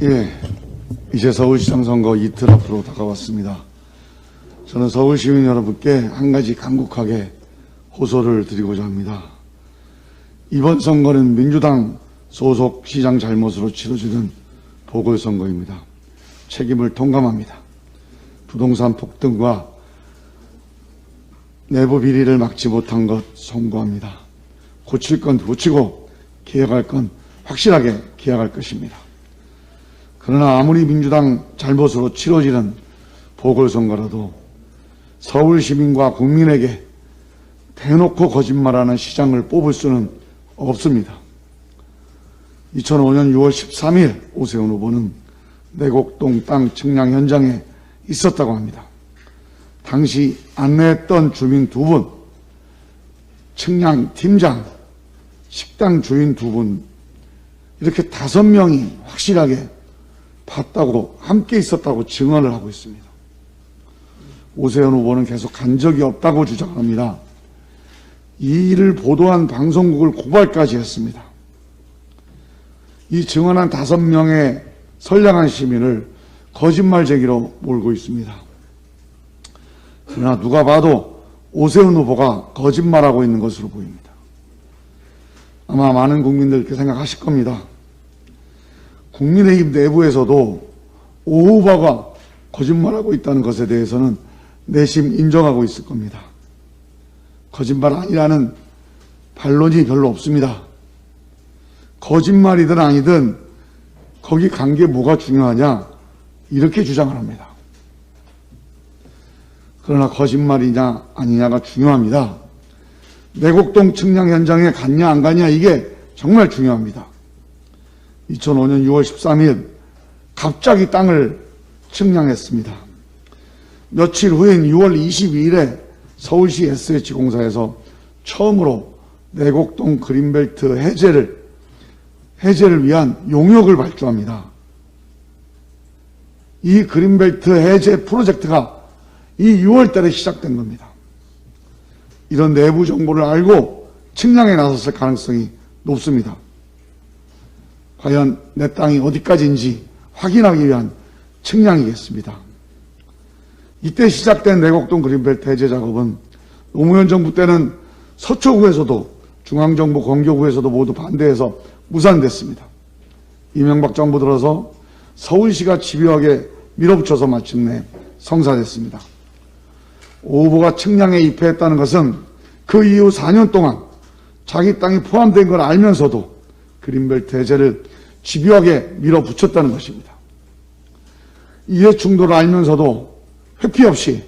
예, 이제 서울시장 선거 이틀 앞으로 다가왔습니다. 저는 서울 시민 여러분께 한 가지 간곡하게 호소를 드리고자 합니다. 이번 선거는 민주당 소속 시장 잘못으로 치러지는 보궐선거입니다. 책임을 통감합니다. 부동산 폭등과 내부 비리를 막지 못한 것 송구합니다. 고칠 건 고치고 개혁할 건 확실하게 개혁할 것입니다. 그러나 아무리 민주당 잘못으로 치러지는 보궐선거라도 서울 시민과 국민에게 대놓고 거짓말하는 시장을 뽑을 수는 없습니다. 2005년 6월 13일 오세훈 후보는 내곡동 땅 측량 현장에 있었다고 합니다. 당시 안내했던 주민 2분, 측량 팀장, 식당 주인 2분, 이렇게 5명이 확실하게 봤다고, 함께 있었다고 증언을 하고 있습니다. 오세훈 후보는 계속 간 적이 없다고 주장합니다. 이 일을 보도한 방송국을 고발까지 했습니다. 이 증언한 5명의 선량한 시민을 거짓말 제기로 몰고 있습니다. 그러나 누가 봐도 오세훈 후보가 거짓말하고 있는 것으로 보입니다. 아마 많은 국민들 그렇게 생각하실 겁니다. 국민의힘 내부에서도 오 후보가 거짓말하고 있다는 것에 대해서는 내심 인정하고 있을 겁니다. 거짓말 아니라는 반론이 별로 없습니다. 거짓말이든 아니든 거기 간 게 뭐가 중요하냐, 이렇게 주장을 합니다. 그러나 거짓말이냐 아니냐가 중요합니다. 내곡동 측량 현장에 갔냐 안 갔냐, 이게 정말 중요합니다. 2005년 6월 13일 갑자기 땅을 측량했습니다. 며칠 후인 6월 22일에 서울시 SH공사에서 처음으로 내곡동 그린벨트 해제를 위한 용역을 발주합니다. 이 그린벨트 해제 프로젝트가 이 6월 달에 시작된 겁니다. 이런 내부 정보를 알고 측량에 나섰을 가능성이 높습니다. 과연 내 땅이 어디까지인지 확인하기 위한 측량이겠습니다. 이때 시작된 내곡동 그린벨트 해제 작업은 노무현 정부 때는 서초구에서도 중앙정부 건교구에서도 모두 반대해서 무산됐습니다. 이명박 정부 들어서 서울시가 집요하게 밀어붙여서 마침내 성사됐습니다. 오 후보가 측량에 입회했다는 것은 그 이후 4년 동안 자기 땅이 포함된 걸 알면서도 그린벨트 해제를 집요하게 밀어붙였다는 것입니다. 이해 충돌을 알면서도 회피 없이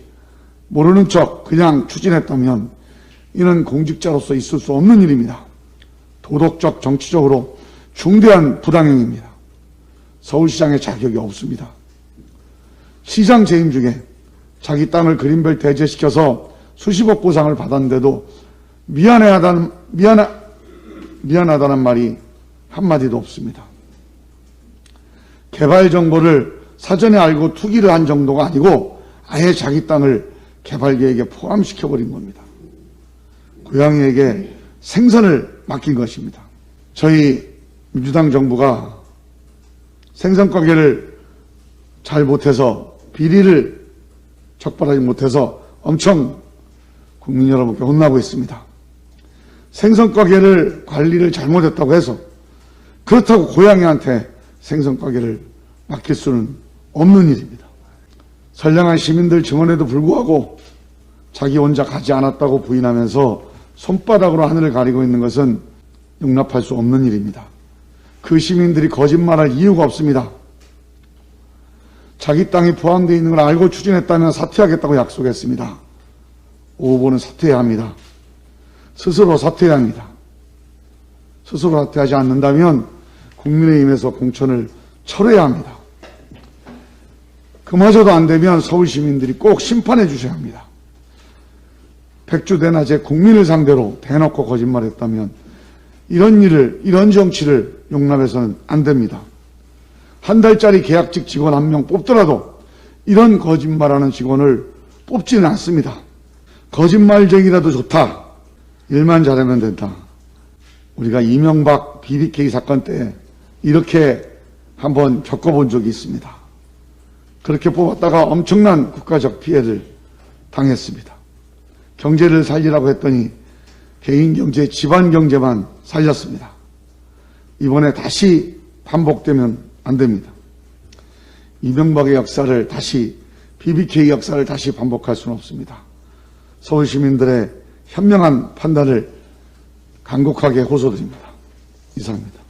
모르는 척 그냥 추진했다면 이는 공직자로서 있을 수 없는 일입니다. 도덕적, 정치적으로 중대한 부당행위입니다. 서울시장의 자격이 없습니다. 시장 재임 중에 자기 땅을 그린벨트 해제시켜서 수십억 보상을 받았는데도 미안하다는 말이 한마디도 없습니다. 개발 정보를 사전에 알고 투기를 한 정도가 아니고 아예 자기 땅을 개발 계획에 포함시켜버린 겁니다. 고양이에게 생선을 맡긴 것입니다. 저희 민주당 정부가 생선가게를 잘 못해서, 비리를 적발하지 못해서 엄청 국민 여러분께 혼나고 있습니다. 생선가게를 관리를 잘못했다고 해서 그렇다고 고양이한테 생선가게를 맡길 수는 없는 일입니다. 선량한 시민들 증언에도 불구하고 자기 혼자 가지 않았다고 부인하면서 손바닥으로 하늘을 가리고 있는 것은 용납할 수 없는 일입니다. 그 시민들이 거짓말할 이유가 없습니다. 자기 땅이 포함되어 있는 걸 알고 추진했다면 사퇴하겠다고 약속했습니다. 오 후보는 사퇴해야 합니다. 스스로 사퇴해야 합니다. 스스로 사퇴하지 않는다면 국민의힘에서 공천을 철회해야 합니다. 그마저도 안 되면 서울 시민들이 꼭 심판해 주셔야 합니다. 백주대낮에 국민을 상대로 대놓고 거짓말했다면 이런 정치를 용납해서는 안 됩니다. 한 달짜리 계약직 직원 1명 뽑더라도 이런 거짓말하는 직원을 뽑지는 않습니다. 거짓말쟁이라도 좋다. 일만 잘하면 된다. 우리가 이명박 BBK 사건 때 이렇게 한번 겪어본 적이 있습니다. 그렇게 뽑았다가 엄청난 국가적 피해를 당했습니다. 경제를 살리라고 했더니 개인 경제, 집안 경제만 살렸습니다. 이번에 다시 반복되면 안 됩니다. 이명박의 역사를 다시, BBK 역사를 다시 반복할 수는 없습니다. 서울 시민들의 현명한 판단을 간곡하게 호소드립니다. 이상입니다.